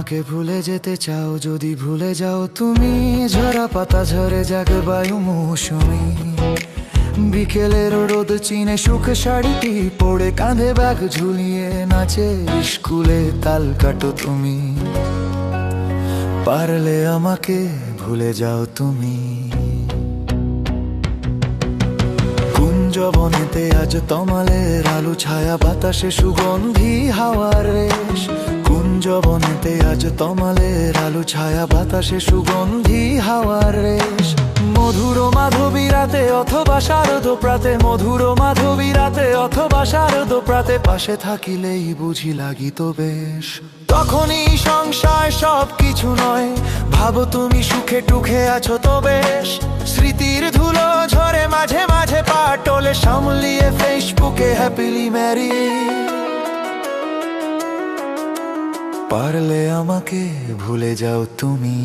আমাকে ভুলে যেতে চাও, যদি ভুলে যাও তুমি, ঝরা পাতা ঝরে যাক বায়ু মৌসুমি। বিকেলের রোদ চিনে সুখে শাড়িটি পরে কাঁধে ব্যাগ ঝুলিয়ে নাচে স্কুলে তাল কাটো তুমি। পারলে আমাকে ভুলে যাও তুমি। কুঞ্জবনেতে আজ তমালের আলো ছায়া, বাতাসে সুগন্ধি হাওয়ার রেশ। কুঞ্জবনেতে আজ তমালের আলো ছায়া, বাতাসে সুগন্ধি হাওয়ার রেশ। মধুর মাধবী রাতে অথবা শারদ প্রাতে, মধুর মাধবী রাতে অথবা শারদ প্রাতে, পাশে থাকিলেই বুঝি লাগিত বেশ। তখনই সংসার সব কিছু নয়, ভাবো তুমি সুখে টুখে আছো তো বেশ। স্মৃতির ধুলো ঝরে মাঝে মাঝে পা টলে, সামলিয়ে ফেসবুকে হ্যাপিলি ম্যারি। পারলে আমাকে ভুলে যাও তুমি।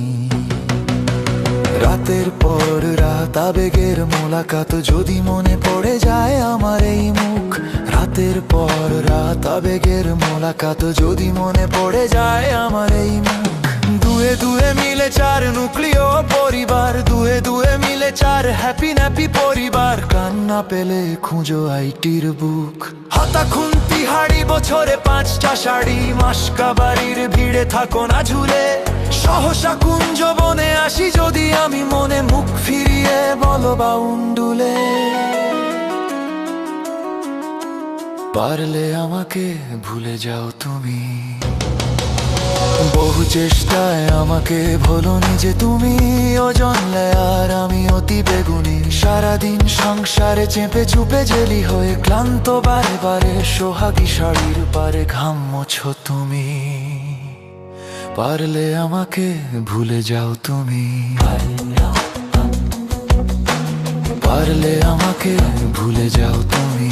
রাতের পর রাত আবেগের মোলাকাত, যদি মনে পড়ে যায় আমার এই মুখ। রাতের পর রাত আবেগের মোলাকাত, যদি মনে পড়ে যায় আমার এই মুখ। দুয়ে দুয়ে মিলে চার নুক্লিয় পরিবার, দুয়ে দুয়ে মিলে চার হ্যাপি ন্যাপি পরিবার। কান্না পেলে খুঁজো আইটির বুক। হাতা খুন্তি হাড়ি বছরে 5টা শাড়ি, মাসকা বাড়ির ভিড়ে থাকো না ঝুলে। সহসা কুঞ্জবনে আসি যদি আমি, মনে মুখ ফিরিয়ে বলো বাউন্ডুলে। পারলে আমাকে ভুলে যাও তুমি। বহু চেষ্টায় আমাকে ভোলনি যে তুমি, জানলে আর আমি অতি বেগুনি। সারাদিন সংসারে চেপে চুপে জেলি হয়ে ক্লান্ত, বারে বারে সোহাগী শাড়ির পারে ঘাম মোছো তুমি। পারলে আমাকে ভুলে যাও তুমি। পারলে আমাকে ভুলে যাও তুমি।